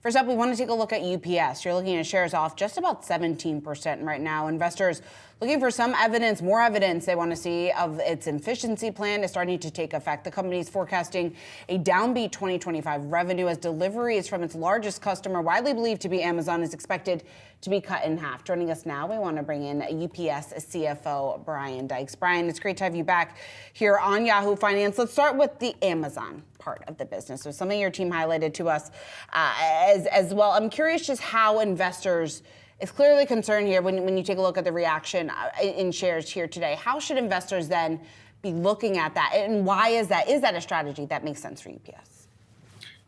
First up, we want to take a look at UPS. You're looking at shares off just about 17% right now. Investors looking for some evidence, more evidence they want to see of its efficiency plan is starting to take effect. The company is forecasting a downbeat 2025 revenue as deliveries from its largest customer, widely believed to be Amazon, is expected to be cut in half. Joining us now, we want to bring in UPS CFO Brian Dykes. Brian, it's great to have you back here on Yahoo Finance. Let's start with the Amazon part of the business. So something your team highlighted to us as well. I'm curious just how investors, it's clearly concerned here when you take a look at the reaction in shares here today. How should investors then be looking at that? And why is that? Is that a strategy that makes sense for UPS?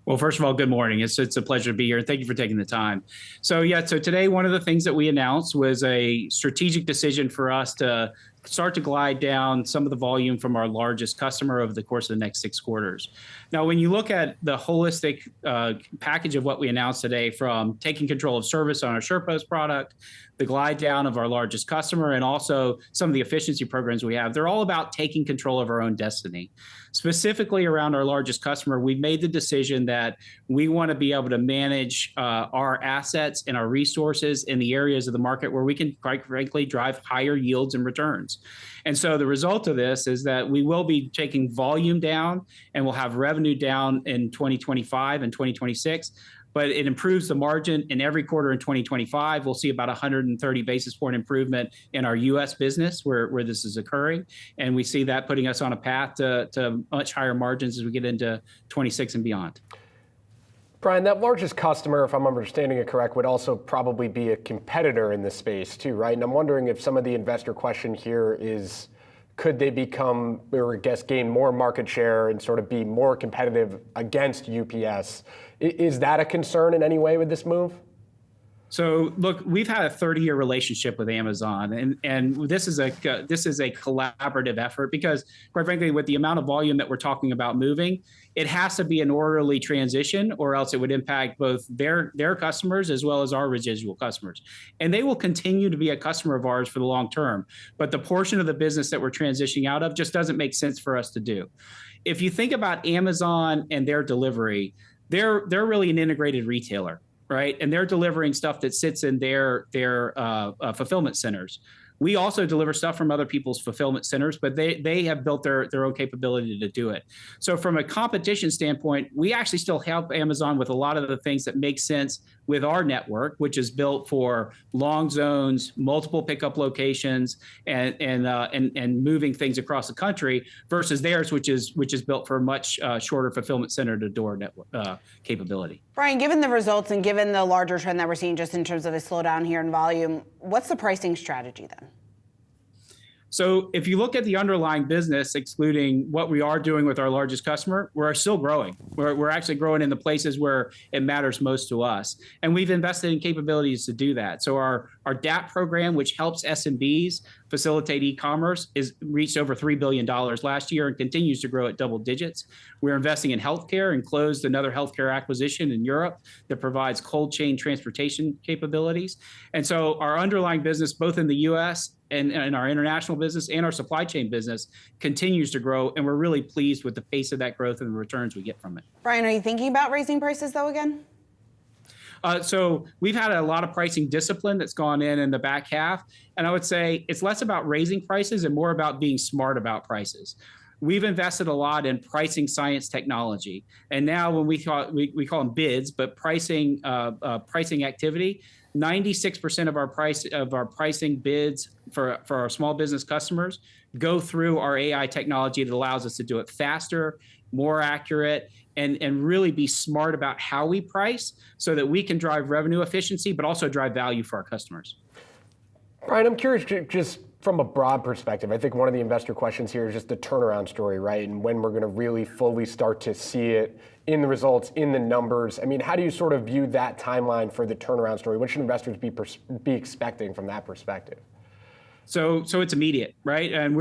Well, first of all, good morning. It's a pleasure to be here. Thank you for taking the time. So today, one of the things that we announced was a strategic decision for us to start to glide down some of the volume from our largest customer over the course of the next 6 quarters. Now, when you look at the holistic package of what we announced today, from taking control of service on our SurePost product, the glide down of our largest customer, and also some of the efficiency programs we have, they're all about taking control of our own destiny. Specifically around our largest customer, we've made the decision that we want to be able to manage our assets and our resources in the areas of the market where we can, quite frankly, drive higher yields and returns. And so the result of this is that we will be taking volume down and we'll have revenue down in 2025 and 2026. But it improves the margin in every quarter in 2025. We'll see about 130 basis point improvement in our U.S. business where this is occurring. And we see that putting us on a path to much higher margins as we get into 26 and beyond. Brian, that largest customer, if I'm understanding it correct, would also probably be a competitor in this space too, right? And I'm wondering if some of the investor question here is, could they become, or I guess, gain more market share and sort of be more competitive against UPS? Is that a concern in any way with this move? So look, we've had a 30-year relationship with Amazon, and this is a collaborative effort because, quite frankly, with the amount of volume that we're talking about moving, it has to be an orderly transition, or else it would impact both their customers as well as our residual customers. And they will continue to be a customer of ours for the long term. But the portion of the business that we're transitioning out of just doesn't make sense for us to do. If you think about Amazon and their delivery, they're really an integrated retailer, right? And they're delivering stuff that sits in their fulfillment centers. We also deliver stuff from other people's fulfillment centers, but they have built their own capability to do it. So from a competition standpoint, we actually still help Amazon with a lot of the things that make sense with our network, which is built for long zones, multiple pickup locations, and moving things across the country, versus theirs, which is built for a much shorter fulfillment center to door network capability. Brian, given the results and given the larger trend that we're seeing just in terms of a slowdown here in volume, what's the pricing strategy then? So if you look at the underlying business, excluding what we are doing with our largest customer, we're still growing. We're actually growing in the places where it matters most to us. And we've invested in capabilities to do that. So our DAP program, which helps SMBs facilitate e-commerce, is reached over $3 billion last year and continues to grow at double digits. We're investing in healthcare and closed another healthcare acquisition in Europe that provides cold chain transportation capabilities. And so our underlying business, both in the U.S. and our international business and our supply chain business, continues to grow, and we're really pleased with the pace of that growth and the returns we get from it. Brian, are you thinking about raising prices though again? So we've had a lot of pricing discipline that's gone in the back half, and I would say it's less about raising prices and more about being smart about prices. We've invested a lot in pricing science technology, and now when we call them bids, but pricing activity, 96% of our pricing bids for our small business customers go through our AI technology that allows us to do it faster, more accurate, and really be smart about how we price so that we can drive revenue efficiency, but also drive value for our customers. Brian, I'm curious, just from a broad perspective, I think one of the investor questions here is just the turnaround story, right? And when we're going to really fully start to see it in the results, in the numbers. I mean, how do you sort of view that timeline for the turnaround story? What should investors be expecting from that perspective? So it's immediate, right? And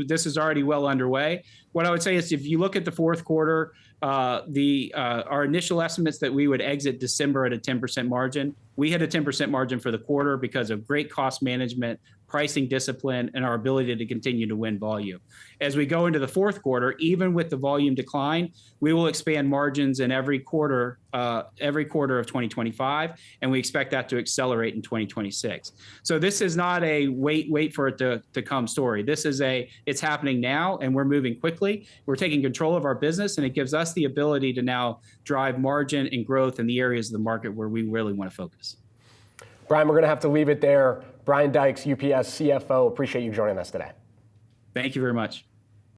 this is already well underway. What I would say is, if you look at the fourth quarter, our initial estimates that we would exit December at a 10% margin. We had a 10% margin for the quarter because of great cost management, pricing discipline, and our ability to continue to win volume. As we go into the fourth quarter, even with the volume decline, we will expand margins in every quarter of 2025, and we expect that to accelerate in 2026. So this is not a wait for it to come story. This is it's happening now, and we're moving quickly. We're taking control of our business, and it gives us the ability to now drive margin and growth in the areas of the market where we really want to focus. Brian, we're going to have to leave it there. Brian Dykes, UPS CFO, appreciate you joining us today. Thank you very much.